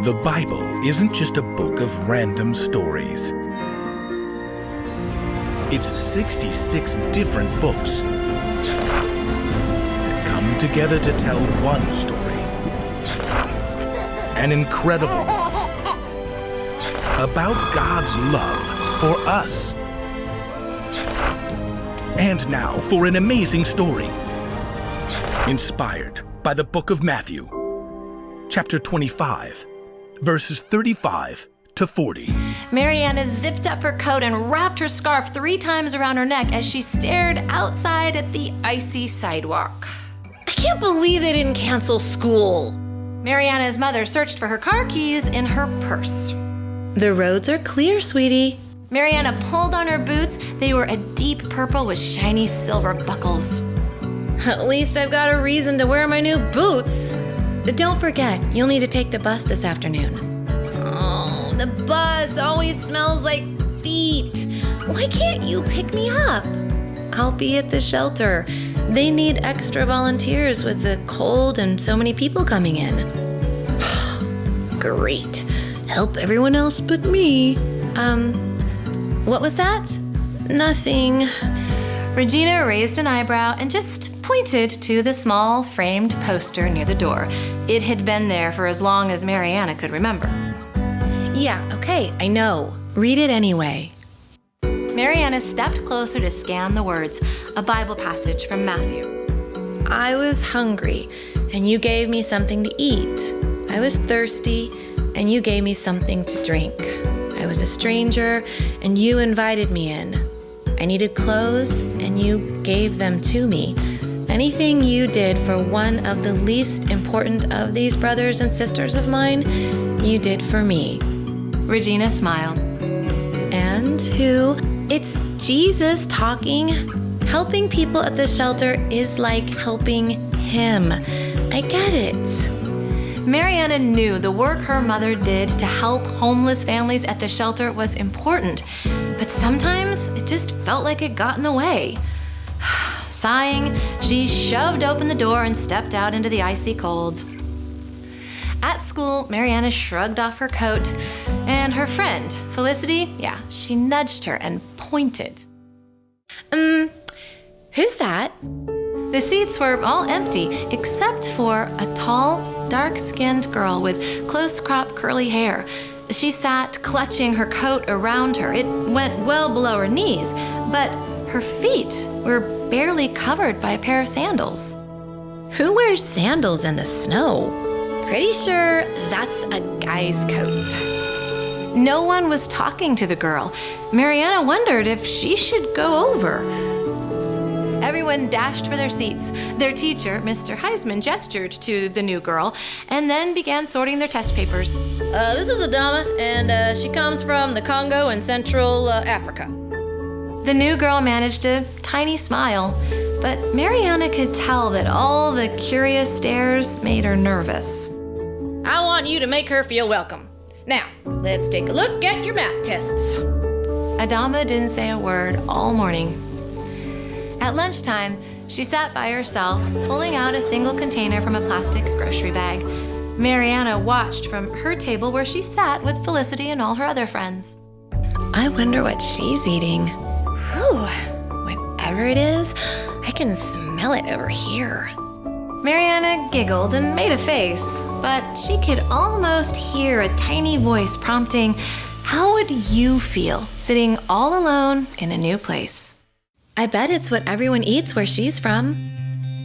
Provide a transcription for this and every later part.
The Bible isn't just a book of random stories. It's 66 different books that come together to tell one story. An incredible one about God's love for us. And now for an amazing story, inspired by the book of Matthew, chapter 25, verses 35 to 40. Mariana zipped up her coat and wrapped her scarf 3 times around her neck as she stared outside at the icy sidewalk. I can't believe they didn't cancel school. Mariana's mother searched for her car keys in her purse. The roads are clear, sweetie. Mariana pulled on her boots. They were a deep purple with shiny silver buckles. At least I've got a reason to wear my new boots. Don't forget, you'll need to take the bus this afternoon. Oh, the bus always smells like feet. Why can't you pick me up? I'll be at the shelter. They need extra volunteers with the cold and so many people coming in. Great. Help everyone else but me. What was that? Nothing. Regina raised an eyebrow and just pointed to the small framed poster near the door. It had been there for as long as Mariana could remember. Yeah, okay, I know. Read it anyway. Mariana stepped closer to scan the words, a Bible passage from Matthew. I was hungry, and you gave me something to eat. I was thirsty, and you gave me something to drink. I was a stranger, and you invited me in. I needed clothes, and you gave them to me. Anything you did for one of the least important of these brothers and sisters of mine, you did for me. Regina smiled. And who? It's Jesus talking. Helping people at the shelter is like helping him. I get it. Mariana knew the work her mother did to help homeless families at the shelter was important, but sometimes it just felt like it got in the way. Sighing, she shoved open the door and stepped out into the icy cold. At school, Mariana shrugged off her coat, and her friend, Felicity, she nudged her and pointed. Who's that? The seats were all empty, except for a tall, dark-skinned girl with close-cropped curly hair. She sat clutching her coat around her. It went well below her knees, but her feet were barely covered by a pair of sandals. Who wears sandals in the snow? Pretty sure that's a guy's coat. No one was talking to the girl. Mariana wondered if she should go over. Everyone dashed for their seats. Their teacher, Mr. Heisman, gestured to the new girl and then began sorting their test papers. This is Adama, and she comes from the Congo in Central Africa. The new girl managed a tiny smile, but Mariana could tell that all the curious stares made her nervous. I want you to make her feel welcome. Now, let's take a look at your math tests. Adama didn't say a word all morning. At lunchtime, she sat by herself, pulling out a single container from a plastic grocery bag. Mariana watched from her table where she sat with Felicity and all her other friends. I wonder what she's eating. Whew, whatever it is, I can smell it over here. Mariana giggled and made a face, but she could almost hear a tiny voice prompting, "How would you feel sitting all alone in a new place?" I bet it's what everyone eats where she's from.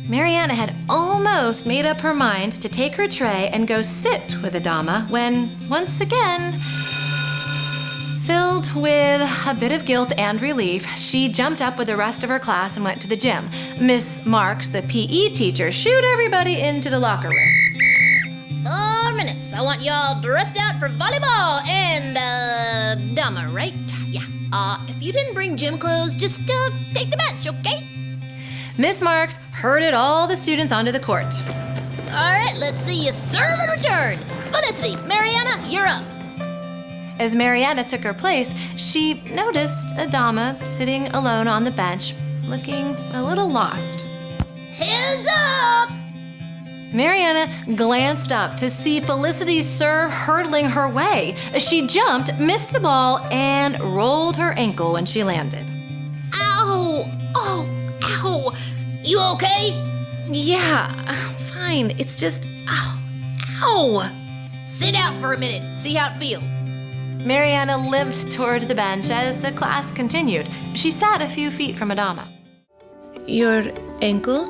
Mariana had almost made up her mind to take her tray and go sit with Adama when, once again, filled with a bit of guilt and relief, she jumped up with the rest of her class and went to the gym. Miss Marks, the PE teacher, shooed everybody into the locker rooms. 4 minutes. I want y'all dressed out for volleyball and, Adama, right? Yeah. If you didn't bring gym clothes, just, take the bench, okay? Miss Marks herded all the students onto the court. All right, let's see you serve and return. Felicity, Mariana, you're up. As Mariana took her place, she noticed Adama sitting alone on the bench, looking a little lost. Hands up! Mariana glanced up to see Felicity's serve hurtling her way. She jumped, missed the ball, and rolled her ankle when she landed. Ow! Oh, ow! You okay? Yeah, fine. It's just, ow! Sit out for a minute, see how it feels. Mariana limped toward the bench as the class continued. She sat a few feet from Adama. Your ankle?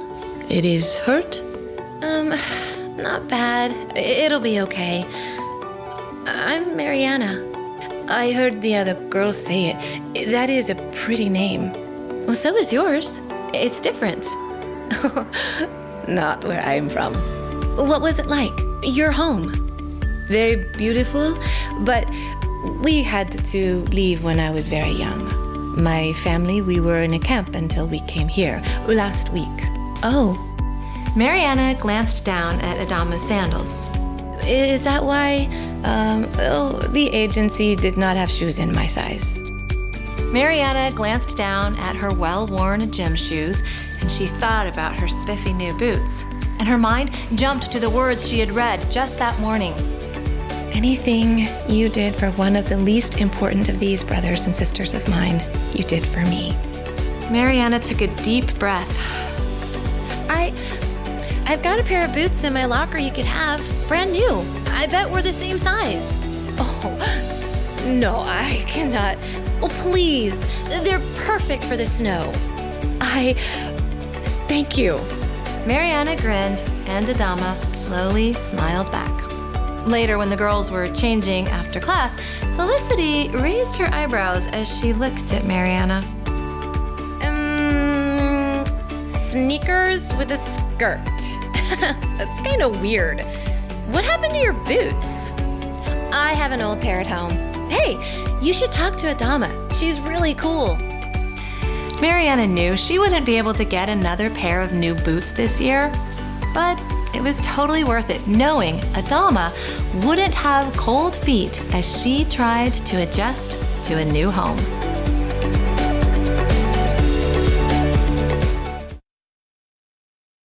It is hurt? Not bad. It'll be okay. I'm Mariana. I heard the other girls say it. That is a pretty name. Well, so is yours. It's different. Not where I'm from. What was it like? Your home? Very beautiful, but we had to leave when I was very young. My family, we were in a camp until we came here last week. Oh. Mariana glanced down at Adama's sandals. Is that why? The agency did not have shoes in my size. Mariana glanced down at her well-worn gym shoes, and she thought about her spiffy new boots. And her mind jumped to the words she had read just that morning. Anything you did for one of the least important of these brothers and sisters of mine, you did for me. Mariana took a deep breath. I've got a pair of boots in my locker you could have. Brand new. I bet we're the same size. Oh, no, I cannot. Oh, please. They're perfect for the snow. Thank you. Mariana grinned, and Adama slowly smiled back. Later, when the girls were changing after class, Felicity raised her eyebrows as she looked at Mariana. Sneakers with a skirt. That's kind of weird. What happened to your boots? I have an old pair at home. Hey, you should talk to Adama. She's really cool. Mariana knew she wouldn't be able to get another pair of new boots this year, but it was totally worth it knowing Adama wouldn't have cold feet as she tried to adjust to a new home.